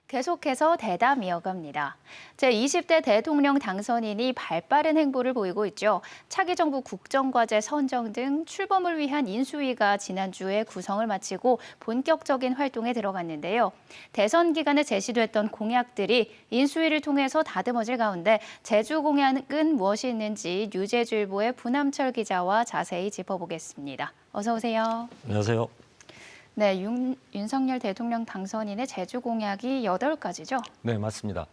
계속해서 대담 이어갑니다. 제20대 대통령 당선인이 발빠른 행보를 보이고 있죠. 차기 정부 국정과제 선정 등 출범을 위한 인수위가 지난주에 구성을 마치고 본격적인 활동에 들어갔는데요. 대선 기간에 제시됐던 공약들이 인수위를 통해서 다듬어질 가운데 제주 공약은 무엇이 있는지 뉴제주일보의 부남철 기자와 자세히 짚어보겠습니다. 어서 오세요. 안녕하세요. 네, 윤석열 대통령 당선인의 제주 공약이 8가지죠? 네, 맞습니다.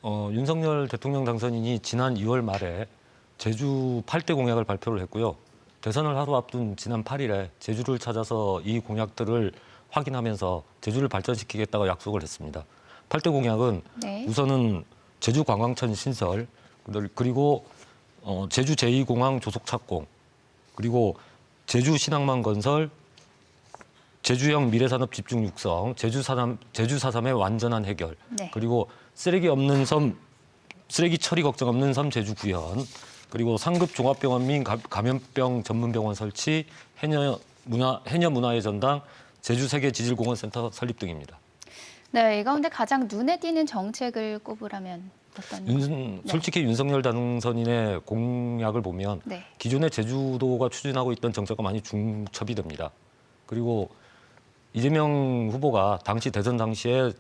윤석열 대통령 당선인이 지난 2월 말에 제주 8대 공약을 발표를 했고요. 대선을 하루 앞둔 지난 8일에 제주를 찾아서 이 공약들을 확인하면서 제주를 발전시키겠다고 약속을 했습니다. 8대 공약은 네. 우선은 제주 관광천 신설, 그리고 제주 제2공항 조속 착공, 그리고 제주 신항만 건설, 제주형 미래산업 집중 육성, 제주 4.3의 완전한 해결, 네. 그리고 쓰레기 처리 걱정 없는 섬 제주 구현, 그리고 상급 종합병원 및 감염병 전문병원 설치, 해녀 문화의 전당, 제주 세계 지질공원센터 설립 등입니다. 네, 이 가운데 가장 눈에 띄는 정책을 꼽으라면 어떤? 솔직히 윤석열 당선인의 공약을 보면 네. 기존의 제주도가 추진하고 있던 정책과 많이 중첩이 됩니다. 그리고 이재명 후보가 당시 대선 당시에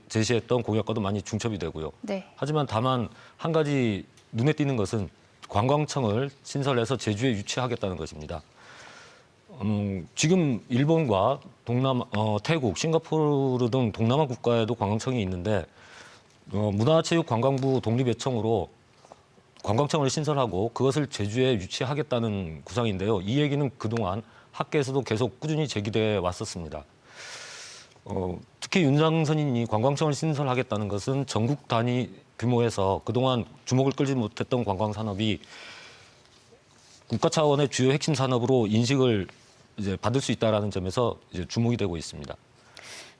제시했던 공약과도 많이 중첩이 되고요. 네. 하지만 다만 한 가지 눈에 띄는 것은 관광청을 신설해서 제주에 유치하겠다는 것입니다. 지금 일본과 태국, 싱가포르 등 동남아 국가에도 관광청이 있는데 문화체육관광부 독립예청으로 관광청을 신설하고 그것을 제주에 유치하겠다는 구상인데요. 이 얘기는 그동안 학계에서도 계속 꾸준히 제기돼 왔었습니다. 특히 윤 당선인이 관광청을 신설하겠다는 것은 전국 단위 규모에서 그동안 주목을 끌지 못했던 관광산업이 국가 차원의 주요 핵심 산업으로 인식을 이제 받을 수 있다는 점에서 이제 주목이 되고 있습니다.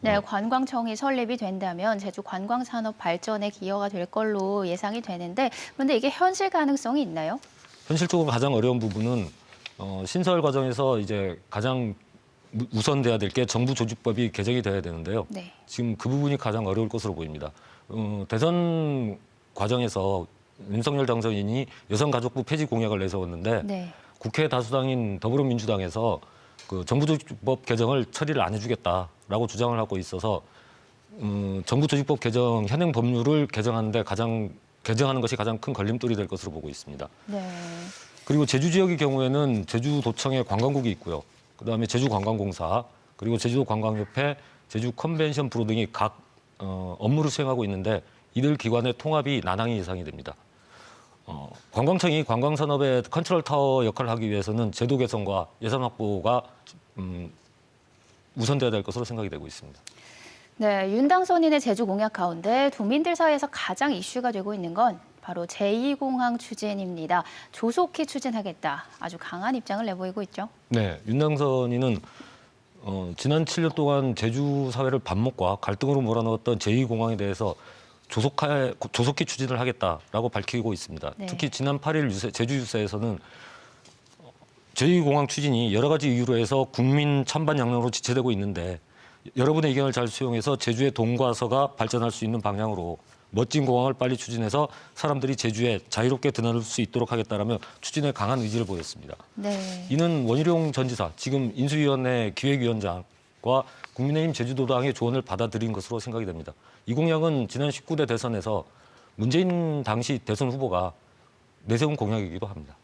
네, 관광청이 설립이 된다면 제주 관광산업 발전에 기여가 될 걸로 예상이 되는데, 그런데 이게 현실 가능성이 있나요? 현실적으로 가장 어려운 부분은 신설 과정에서 이제 가장 우선돼야 될 게 정부 조직법이 개정이 돼야 되는데요. 네. 지금 그 부분이 가장 어려울 것으로 보입니다. 대선 과정에서 윤석열 당선인이 여성가족부 폐지 공약을 내세웠는데 네. 국회 다수당인 더불어민주당에서 그 정부조직법 개정을 처리를 안 해주겠다라고 주장을 하고 있어서 정부조직법 개정 현행 법률을 개정하는 것이 가장 큰 걸림돌이 될 것으로 보고 있습니다. 네. 그리고 제주 지역의 경우에는 제주도청에 관광국이 있고요. 그다음에 제주관광공사, 그리고 제주도관광협회, 제주컨벤션프로 등이 각 업무를 수행하고 있는데 이들 기관의 통합이 난항이 예상이 됩니다. 관광청이 관광산업의 컨트롤 타워 역할을 하기 위해서는 제도 개선과 예산 확보가 우선돼야 될 것으로 생각이 되고 있습니다. 네, 윤 당선인의 제주 공약 가운데 도민들 사이에서 가장 이슈가 되고 있는 건 바로 제2공항 추진입니다. 조속히 추진하겠다. 아주 강한 입장을 내보이고 있죠. 네, 윤 당선인은 지난 7년 동안 제주 사회를 반목과 갈등으로 몰아넣었던 제2공항에 대해서 조속히 추진을 하겠다라고 밝히고 있습니다. 네. 특히 지난 8일 제주 유세에서는 제2공항 추진이 여러 가지 이유로 해서 국민 찬반 양론으로 지체되고 있는데 여러분의 의견을 잘 수용해서 제주의 동과 서가 발전할 수 있는 방향으로 멋진 공항을 빨리 추진해서 사람들이 제주에 자유롭게 드나들 수 있도록 하겠다라며 추진에 강한 의지를 보였습니다. 네. 이는 원희룡 전 지사, 지금 인수위원회 기획위원장과 국민의힘 제주도당의 조언을 받아들인 것으로 생각이 됩니다. 이 공약은 지난 19대 대선에서 문재인 당시 대선 후보가 내세운 공약이기도 합니다.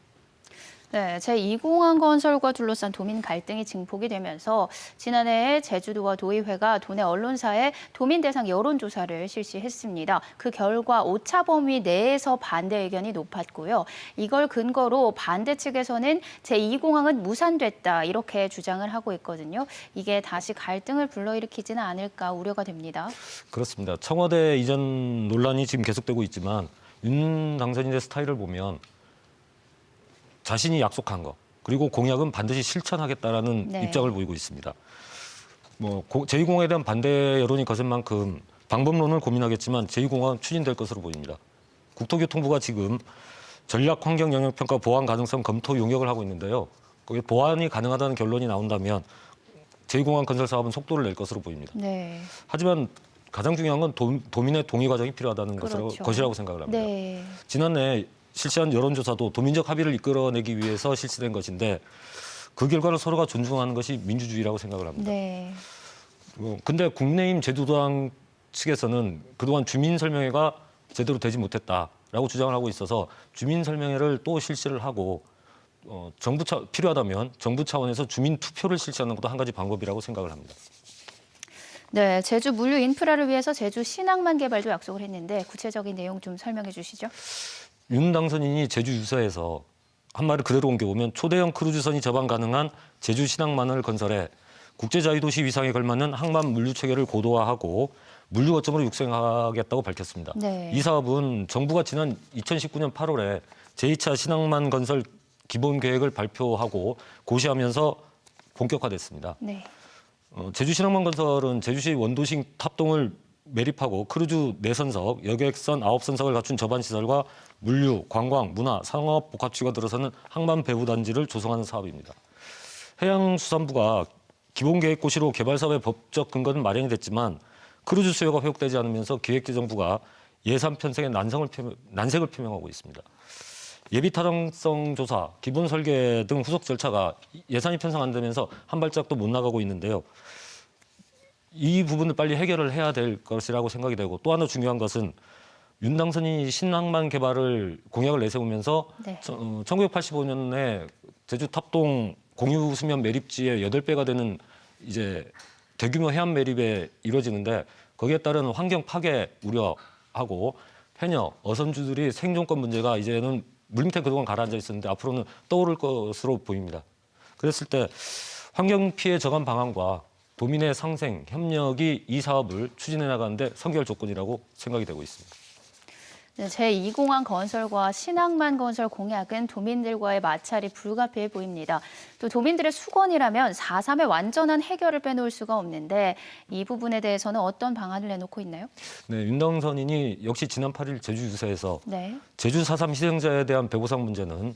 네, 제2공항 건설과 둘러싼 도민 갈등이 증폭이 되면서 지난해 제주도와 도의회가 도내 언론사에 도민 대상 여론조사를 실시했습니다. 그 결과 오차 범위 내에서 반대 의견이 높았고요. 이걸 근거로 반대 측에서는 제2공항은 무산됐다 이렇게 주장을 하고 있거든요. 이게 다시 갈등을 불러일으키지는 않을까 우려가 됩니다. 그렇습니다. 청와대 이전 논란이 지금 계속되고 있지만 윤 당선인의 스타일을 보면 자신이 약속한 거 그리고 공약은 반드시 실천하겠다라는 네. 입장을 보이고 있습니다. 제2공항에 대한 반대 여론이 거센 만큼 방법론을 고민하겠지만 제2공항은 추진될 것으로 보입니다. 국토교통부가 지금 전략환경영향평가 보완 가능성 검토 용역을 하고 있는데요. 거기에 보완이 가능하다는 결론이 나온다면 제2공항 건설 사업은 속도를 낼 것으로 보입니다. 네. 하지만 가장 중요한 건 도민의 동의 과정이 필요하다는 그렇죠. 것이라고 생각을 합니다. 네. 지난해 실시한 여론조사도 도민적 합의를 이끌어내기 위해서 실시된 것인데 그 결과를 서로가 존중하는 것이 민주주의라고 생각을 합니다. 네. 근데 국민의힘 제주도당 측에서는 그동안 주민설명회가 제대로 되지 못했다라고 주장을 하고 있어서 주민설명회를 또 실시를 하고 필요하다면 정부 차원에서 주민 투표를 실시하는 것도 한 가지 방법이라고 생각을 합니다. 네, 제주 물류 인프라를 위해서 제주 신항만 개발도 약속을 했는데 구체적인 내용 좀 설명해 주시죠. 윤 당선인이 제주 유서에서 한 말을 그대로 옮겨보면 초대형 크루즈선이 접안 가능한 제주 신항만을 건설해 국제자유도시 위상에 걸맞는 항만 물류 체계를 고도화하고 물류 거점으로 육성하겠다고 밝혔습니다. 네. 이 사업은 정부가 지난 2019년 8월에 제2차 신항만 건설 기본 계획을 발표하고 고시하면서 본격화됐습니다. 네. 제주 신항만 건설은 제주시 원도심 탑동을 매립하고 크루즈 4선석, 여객선 9선석을 갖춘 접안 시설과 물류, 관광, 문화, 상업 복합지가 들어서는 항만 배후 단지를 조성하는 사업입니다. 해양수산부가 기본계획고시로 개발 사업의 법적 근거는 마련이 됐지만 크루즈 수요가 회복되지 않으면서 기획재정부가 예산 편성에 난색을 표명하고 있습니다. 예비 타당성 조사, 기본 설계 등 후속 절차가 예산이 편성 안 되면서 한 발짝도 못 나가고 있는데요. 이 부분을 빨리 해결을 해야 될 것이라고 생각이 되고 또 하나 중요한 것은 윤 당선인이 신항만 개발을 공약을 내세우면서 네. 1985년에 제주 탑동 공유 수면 매립지의 8배가 되는 이제 대규모 해안 매립에 이루어지는데 거기에 따른 환경 파괴 우려하고 해녀, 어선주들이 생존권 문제가 이제는 물 밑에 그동안 가라앉아 있었는데 앞으로는 떠오를 것으로 보입니다. 그랬을 때 환경 피해 저감 방안과 도민의 상생, 협력이 이 사업을 추진해 나가는데 선결 조건이라고 생각이 되고 있습니다. 네, 제2공항 건설과 신항만 건설 공약은 도민들과의 마찰이 불가피해 보입니다. 또 도민들의 수건이라면 4.3의 완전한 해결을 빼놓을 수가 없는데 이 부분에 대해서는 어떤 방안을 내놓고 있나요? 네, 윤 당선인이 역시 지난 8일 제주 유서에서 네. 제주 4.3 희생자에 대한 배보상 문제는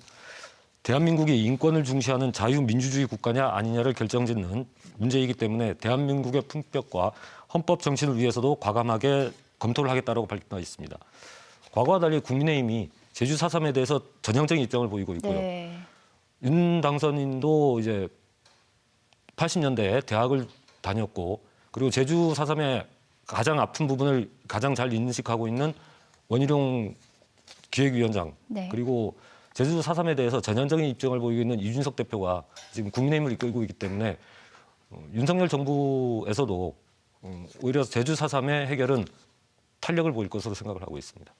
대한민국이 인권을 중시하는 자유민주주의 국가냐 아니냐를 결정짓는 문제이기 때문에 대한민국의 품격과 헌법 정신을 위해서도 과감하게 검토를 하겠다고 밝혀 있습니다. 과거와 달리 국민의힘이 제주 4.3에 대해서 전향적인 입장을 보이고 있고요. 네. 윤 당선인도 이제 80년대에 대학을 다녔고 그리고 제주 4.3의 가장 아픈 부분을 가장 잘 인식하고 있는 원희룡 기획위원장 네. 그리고 제주 4.3에 대해서 전향적인 입장을 보이고 있는 이준석 대표가 지금 국민의힘을 이끌고 있기 때문에 윤석열 정부에서도 오히려 제주 4.3의 해결은 탄력을 보일 것으로 생각을 하고 있습니다.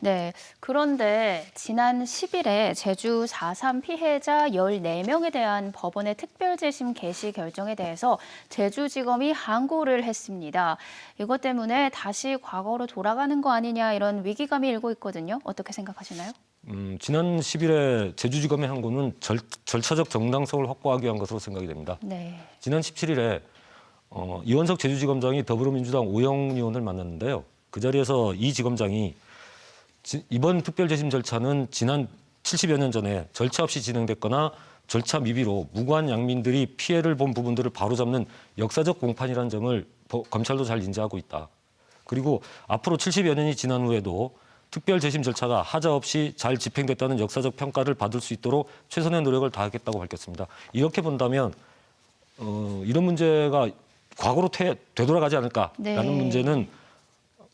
네. 그런데 지난 10일에 제주 4.3 피해자 14명에 대한 법원의 특별재심 개시 결정에 대해서 제주지검이 항고를 했습니다. 이것 때문에 다시 과거로 돌아가는 거 아니냐 이런 위기감이 일고 있거든요. 어떻게 생각하시나요? 지난 10일에 제주지검의 항고는 절차적 정당성을 확보하기 위한 것으로 생각이 됩니다. 네. 지난 17일에 이원석 제주지검장이 더불어민주당 오영 의원을 만났는데요. 그 자리에서 이 지검장이 이번 특별재심 절차는 지난 70여 년 전에 절차 없이 진행됐거나 절차 미비로 무고한 양민들이 피해를 본 부분들을 바로잡는 역사적 공판이라는 점을 검찰도 잘 인지하고 있다. 그리고 앞으로 70여 년이 지난 후에도 특별재심 절차가 하자 없이 잘 집행됐다는 역사적 평가를 받을 수 있도록 최선의 노력을 다하겠다고 밝혔습니다. 이렇게 본다면 이런 문제가 과거로 되돌아가지 않을까라는 네. 문제는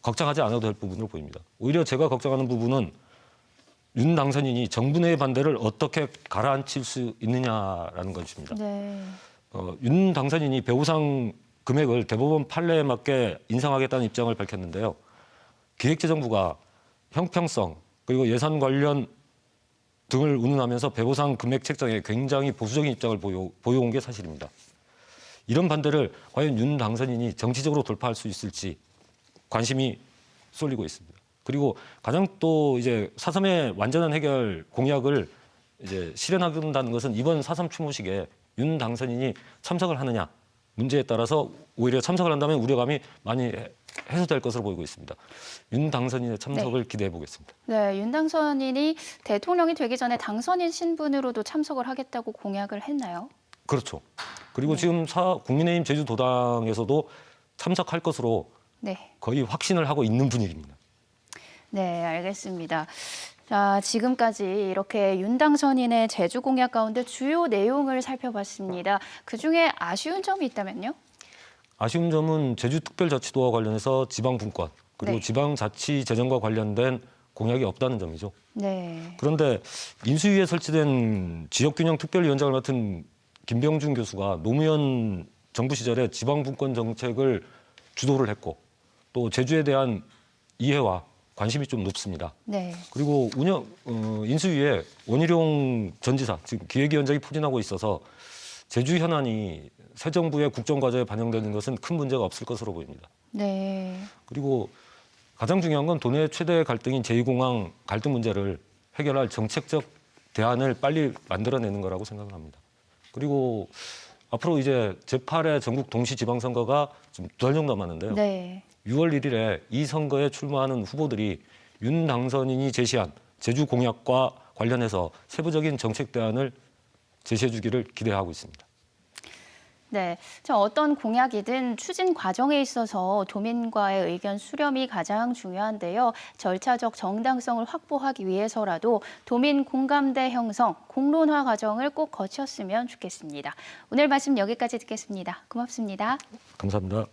걱정하지 않아도 될 부분으로 보입니다. 오히려 제가 걱정하는 부분은 윤 당선인이 정부 내의 반대를 어떻게 가라앉힐 수 있느냐라는 것입니다. 네. 윤 당선인이 배우상 금액을 대법원 판례에 맞게 인상하겠다는 입장을 밝혔는데요. 기획재정부가 형평성 그리고 예산 관련 등을 운운하면서 배보상 금액 책정에 굉장히 보수적인 입장을 보여온 게 사실입니다. 이런 반대를 과연 윤 당선인이 정치적으로 돌파할 수 있을지 관심이 쏠리고 있습니다. 그리고 가장 또 이제 4.3의 완전한 해결 공약을 이제 실현한다는 것은 이번 4.3 추모식에 윤 당선인이 참석을 하느냐 문제에 따라서 오히려 참석을 한다면 우려감이 많이 해소될 것으로 보이고 있습니다. 윤 당선인의 참석을 기대해 보겠습니다. 네, 윤 당선인이 대통령이 되기 전에 당선인 신분으로도 참석을 하겠다고 공약을 했나요? 그렇죠. 그리고 지금 국민의힘 제주도당에서도 참석할 것으로 네. 거의 확신을 하고 있는 분위기입니다. 네, 알겠습니다. 자, 지금까지 이렇게 윤 당선인의 제주 공약 가운데 주요 내용을 살펴봤습니다. 그중에 아쉬운 점이 있다면요? 아쉬운 점은 제주특별자치도와 관련해서 지방분권 그리고 네. 지방자치 재정과 관련된 공약이 없다는 점이죠. 네. 그런데 인수위에 설치된 지역균형특별위원장을 맡은 김병준 교수가 노무현 정부 시절에 지방분권 정책을 주도를 했고 또 제주에 대한 이해와 관심이 좀 높습니다. 네. 그리고 인수위에 원희룡 전 지사, 지금 기획위원장이 포진하고 있어서 제주 현안이 새 정부의 국정과제에 반영되는 것은 큰 문제가 없을 것으로 보입니다. 네. 그리고 가장 중요한 건 도내 최대 갈등인 제2공항 갈등 문제를 해결할 정책적 대안을 빨리 만들어내는 거라고 생각을 합니다. 그리고 앞으로 이제 제8회 전국 동시지방선거가 좀 2달 정도 남았는데요. 네. 6월 1일에 이 선거에 출마하는 후보들이 윤 당선인이 제시한 제주 공약과 관련해서 세부적인 정책 대안을 제시해 주기를 기대하고 있습니다. 네, 자, 어떤 공약이든 추진 과정에 있어서 도민과의 의견 수렴이 가장 중요한데요. 절차적 정당성을 확보하기 위해서라도 도민 공감대 형성, 공론화 과정을 꼭 거쳤으면 좋겠습니다. 오늘 말씀 여기까지 듣겠습니다. 고맙습니다. 감사합니다.